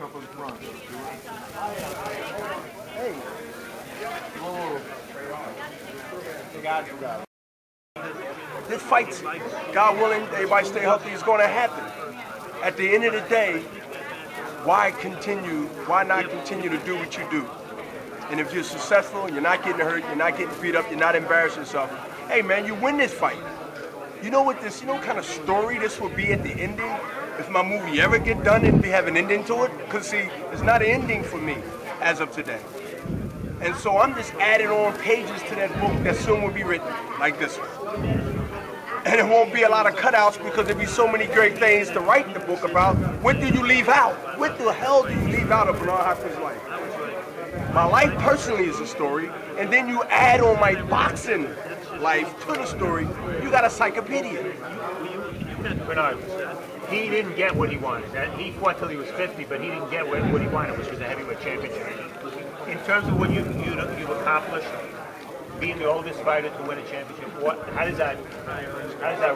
up in front. Hey. Whoa. This fight's, God willing, everybody stay healthy, is going to happen. At the end of the day, why not continue to do what you do? And if you're successful, you're not getting hurt, you're not getting beat up, you're not embarrassing yourself, hey man, you win this fight. You know what kind of story this will be at the ending? If my movie ever get done and have an ending to it? Because see, it's not an ending for me as of today. And so I'm just adding on pages to that book that soon will be written, like this one. And it won't be a lot of cutouts because there'll be so many great things to write the book about. What do you leave out? What the hell do you leave out of Bernard Hopkins' life? My life personally is a story, and then you add on my boxing life to the story, you got a encyclopedia. Bernard, he didn't get what he wanted. He fought till he was 50, but he didn't get what he wanted, which was a heavyweight championship. In terms of what you've accomplished, being the oldest fighter to win a championship, how does that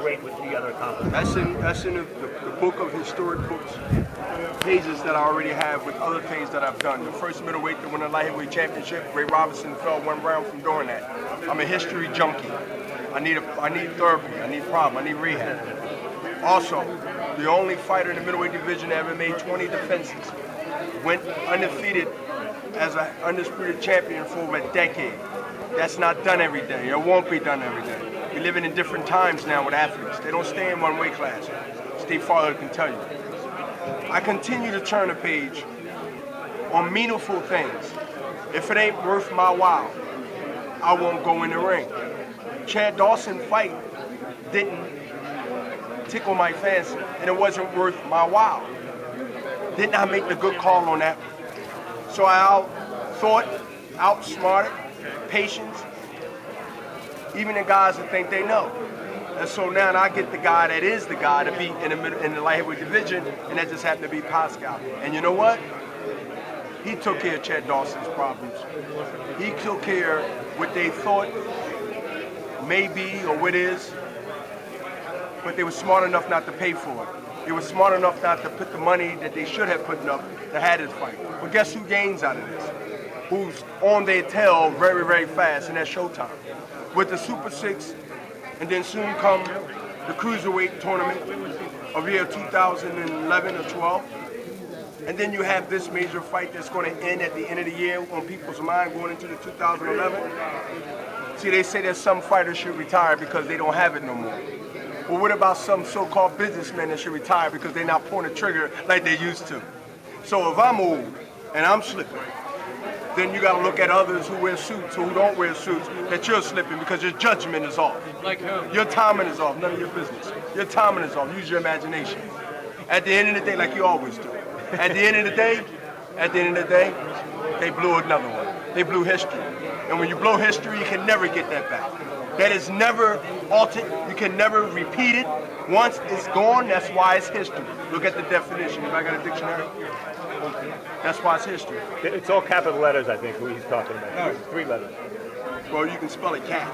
rate with the other accomplishments? That's in the book of historic books, pages that I already have with other things that I've done. The first middleweight to win a light heavyweight championship, Ray Robinson fell 1 round from doing that. I'm a history junkie. I need therapy, I need problem, I need rehab. Also, the only fighter in the middleweight division that ever made 20 defenses. Went undefeated as an undisputed champion for over a decade. That's not done every day. It won't be done every day. We're living in different times now with athletes. They don't stay in one weight class. Steve Farley can tell you. I continue to turn a page on meaningful things. If it ain't worth my while, I won't go in the ring. Chad Dawson fight didn't tickle my fancy, and it wasn't worth my while. Didn't I make the good call on that? So I thought, outsmarted, patience, even the guys that think they know. And so now I get the guy that is the guy to beat in the light heavyweight division, and that just happened to be Pascal. And you know what? He took care of Chad Dawson's problems. He took care of what they thought may be or what is, but they were smart enough not to pay for it. They were smart enough not to put the money that they should have put up to have this fight. But guess who gains out of this? Who's on their tail very, very fast, and that's Showtime. With the Super 6, and then soon come the Cruiserweight tournament of year 2011 or 12. And then you have this major fight that's going to end at the end of the year on people's mind going into the 2011. See, they say that some fighters should retire because they don't have it no more. Well, what about some so-called businessmen that should retire because they're not pulling the trigger like they used to? So if I'm old and I'm slipping, then you got to look at others who wear suits or who don't wear suits that you're slipping because your judgment is off. Like who? Your timing is off, none of your business. Your timing is off, use your imagination. At the end of the day, like you always do. At the end of the day, they blew another one. They blew history. And when you blow history, you can never get that back. That is never altered, you can never repeat it. Once it's gone, that's why it's history. Look at the definition. If I got a dictionary, that's why it's history. It's all capital letters, I think, who he's talking about. No. 3 letters. Well, you can spell it cat.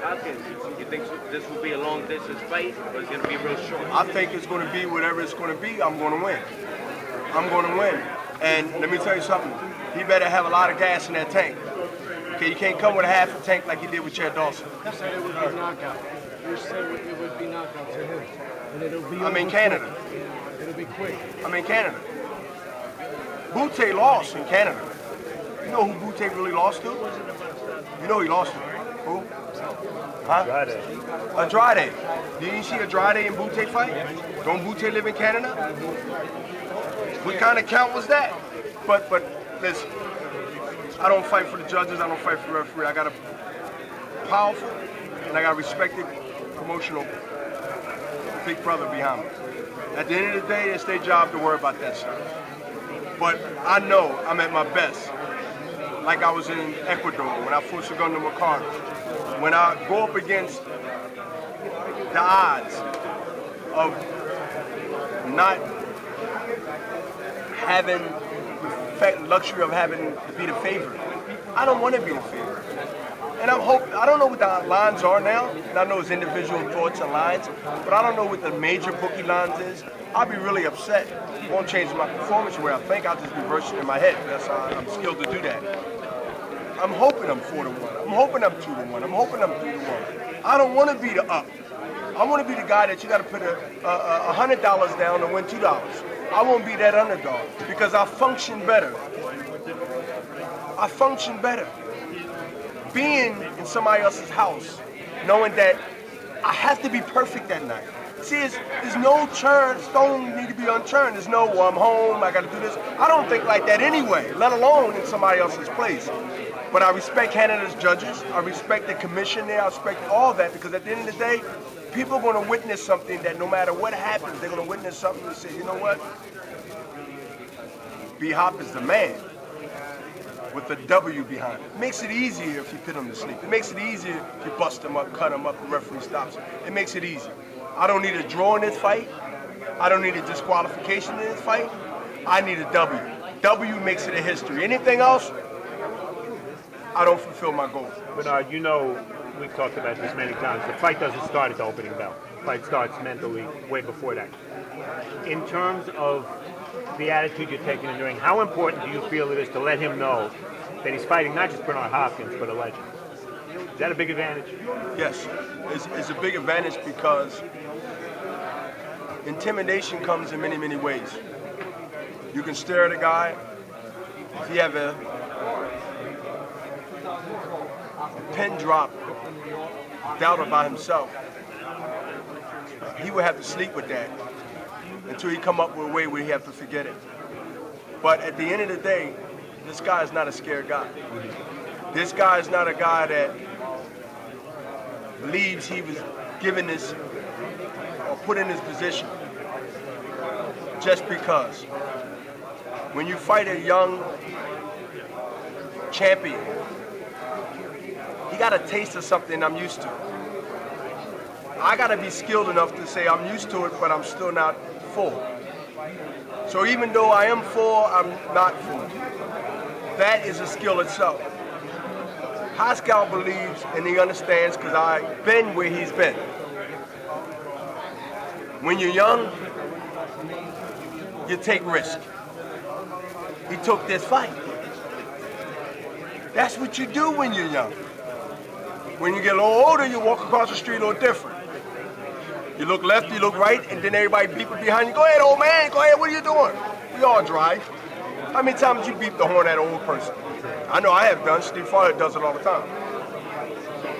Hopkins, you think this will be a long distance fight, or is it going to be real short? I think it's going to be whatever it's going to be, I'm going to win. I'm going to win. And let me tell you something, he better have a lot of gas in that tank. Okay, you can't come with a half a tank like he did with Chad Dawson. You said it would be knockout. You said it would be knockout to him. And it'll be I'm in Canada. It'll be quick. I'm in Canada. Butte lost in Canada. You know who Butte really lost to? You know he lost to? Who? Huh? Andrade. Did you see Andrade and Butte fight? Don't Butte live in Canada? What kind of count was that? But listen, I don't fight for the judges, I don't fight for the referee. I got a powerful and I got a respected promotional big brother behind me. At the end of the day, it's their job to worry about that stuff. But I know I'm at my best, like I was in Ecuador when I fought Segundo Mercado. When I go up against the odds of not having the luxury of having to be the favorite. I don't want to be the favorite. And I don't know what the lines are now, and I know it's individual thoughts and lines, but I don't know what the major bookie lines is. I'll be really upset. It won't change my performance where I think. I'll just reverse it in my head. That's how I'm skilled to do that. I'm hoping I'm 4-1. I'm hoping I'm 2-1. I'm hoping I'm 3-1. I don't want to be the up. I want to be the guy that you got to put $100 down and win $2. I won't be that underdog because I function better. I function better. Being in somebody else's house, knowing that I have to be perfect that night. See, there's no stone need to be unturned. There's no, well, I'm home, I got to do this. I don't think like that anyway, let alone in somebody else's place. But I respect Canada's judges. I respect the commission there. I respect all that because at the end of the day, people are going to witness something that no matter what happens, they're going to witness something and say, you know what? B-Hop is the man with the W behind it. It makes it easier if you put him to sleep. It makes it easier if you bust him up, cut him up, the referee stops him. It makes it easy. I don't need a draw in this fight. I don't need a disqualification in this fight. I need a W. W makes it a history. Anything else, I don't fulfill my goal. Bernard, you know, we've talked about this many times. The fight doesn't start at the opening bell. The fight starts mentally way before that. In terms of the attitude you're taking in the ring, how important do you feel it is to let him know that he's fighting not just Bernard Hopkins, but a legend? Is that a big advantage? Yes, it's a big advantage because intimidation comes in many, many ways. You can stare at a guy. If you have a pin drop, doubt about himself, he would have to sleep with that until he come up with a way where he have to forget it. But at the end of the day, this guy is not a scared guy. This guy is not a guy that believes he was given this or put in this position just because. When you fight a young champion, he got a taste of something I'm used to. I got to be skilled enough to say I'm used to it, but I'm still not full. So even though I am full, I'm not full. That is a skill itself. Pascal believes and he understands because I've been where he's been. When you're young, you take risk. He took this fight. That's what you do when you're young. When you get a little older, you walk across the street a little different. You look left, you look right, and then everybody beeping behind you. Go ahead, old man, go ahead, what are you doing? We all drive. How many times you beep the horn at an old person? I know I have done. Steve Father does it all the time.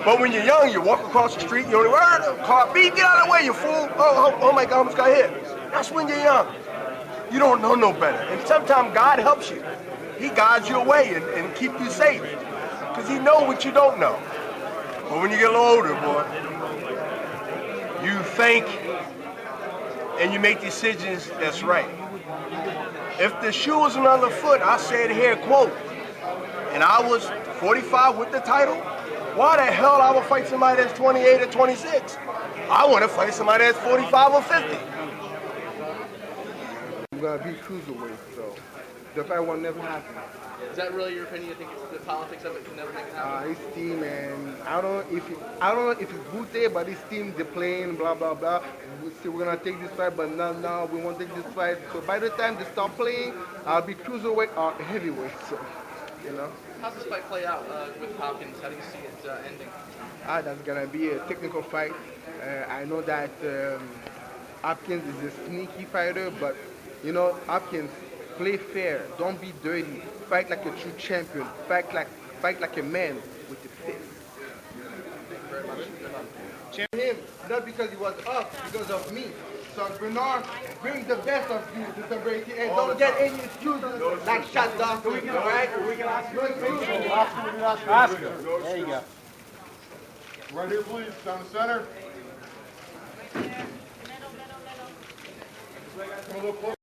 But when you're young, you walk across the street, you only car, beep, get out of the way, you fool. Oh my God, I almost got hit. That's when you're young. You don't know no better. And sometimes God helps you. He guides you away and keep you safe. Because he knows what you don't know. But when you get a little older, boy, you think and you make decisions that's right. If the shoe was on the other foot, I said here, quote, and I was 45 with the title, why the hell I would fight somebody that's 28 or 26? I want to fight somebody that's 45 or 50. I'm going to be cruiserweight, so the fight will never happen. Is that really your opinion? You think it's the politics of it can never make it happen? His team, and I don't know if it's good there, but his team, they're playing, blah, blah, blah. We're going to take this fight, but now we won't take this fight. So by the time they start playing, I'll be cruiserweight or heavyweight, so, you know. How's this fight play out with Hopkins? How do you see it ending? That's going to be a technical fight. I know that Hopkins is a sneaky fighter, but, you know, Hopkins, play fair. Don't be dirty. Fight like a true champion. Fight like a man with a fist. Him, not because he was up, because of me. So Bernard, bring the best of you to celebrate it, and don't get any excuses like shut down. So we can ask you. There you go. Right here, please. Down the center. Come a little closer.